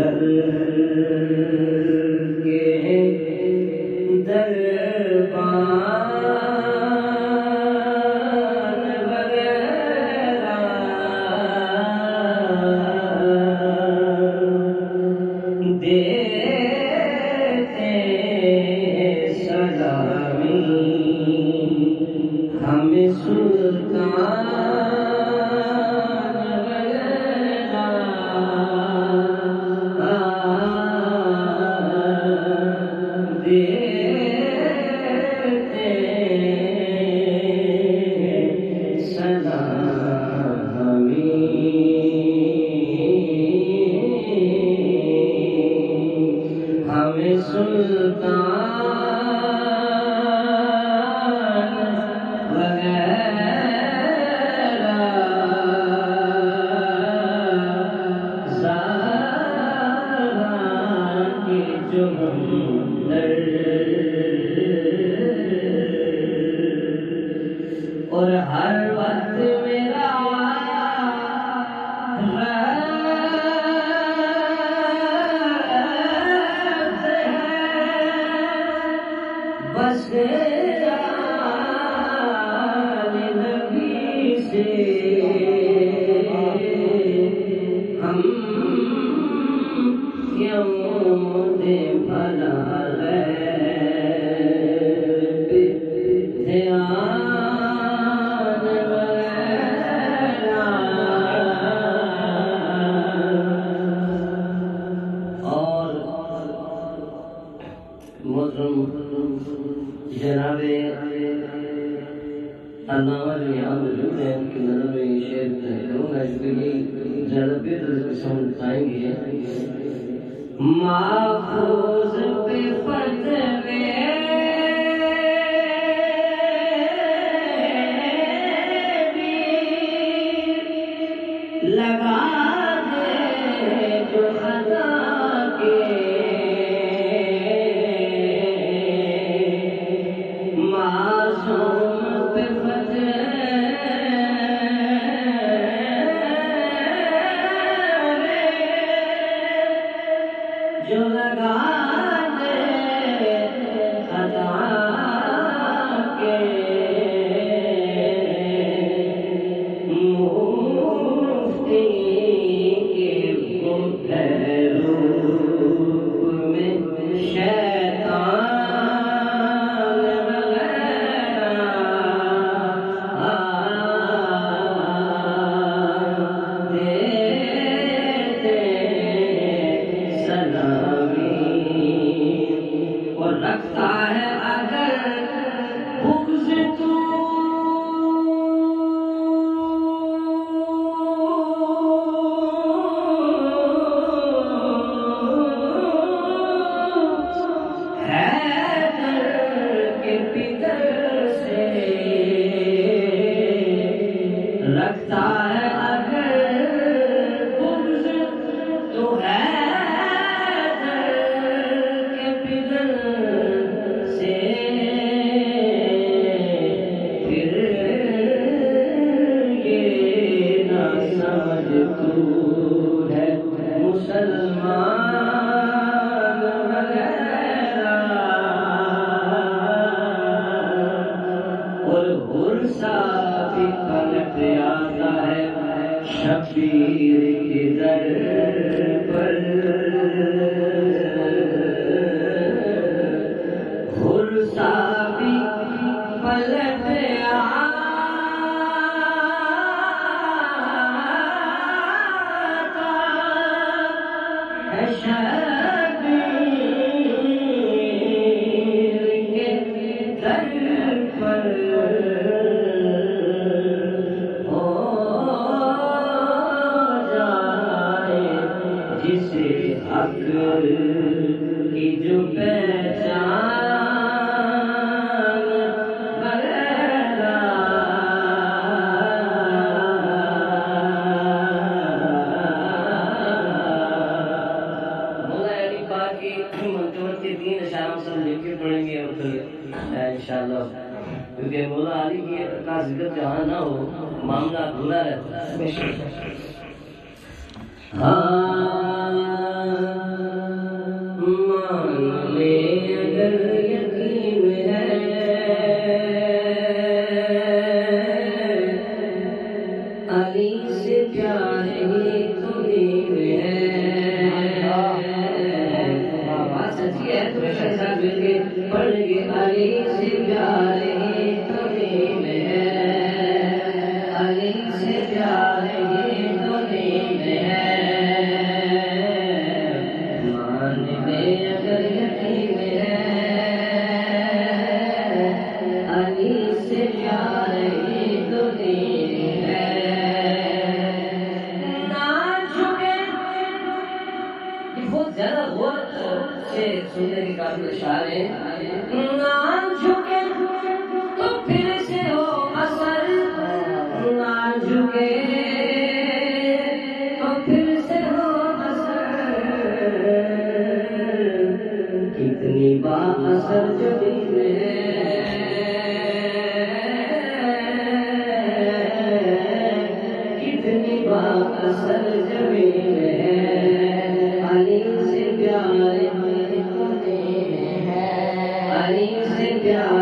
در کے دربان وغیرہ دیتے سلامی ہمیں سلطان ہمیں سلطان وغیرہ زارا کی جو در اور ہر وقت میرا بس آل نبی سے ہم کیوں دیں بھلا غیب دھیان وغیرہ اور محترم جناب علامہ جو یہاں موجود ہیں ان کی نظر میں یہ شعر کروں گا جو کہ یہ زیادہ بہتر سمجھائیں گے محفوظ پہ فتوے بھی لگا دے جو خطا کے جو لگا دے خطا کے مفتی کے روپ میں شیطان وغیرہ دیتے اور رکھتا ہے اگر بغض تو حیدر کے پدر سے رکھتا ہے اگر بغض تو ہے مسلمان وغیرہ اور غرصہ بھی پلٹ آتا ہے شبیر کے در پر غرصہ بھی پلٹ شبیر کے در پر ہو جائے جسے حق کی جو پہچان وغیرہ پڑھیں گے اور انشاءاللہ کیونکہ مولا علی کی کا ذکر جہاں نہ ہو معاملہ ادھورا رہتا ہے. علی سے پیارے تو دین ہے، علی سے پیارے تو دین ہے، مان لے اگر یقین ہے، علی سے پیارے تو دین ہے، نہ جھکے۔ بہت زیادہ غور سے سننے کے قابل اشعار ہے۔ نہ جھکے تو پھر سے ہو اثر، نہ جھکے تو پھر سے ہو اثر، کتنی با اثر جبین ہے، کتنی با اثر جبین ہے، علی سے پیارے تو دین ہے، علی سے پیارے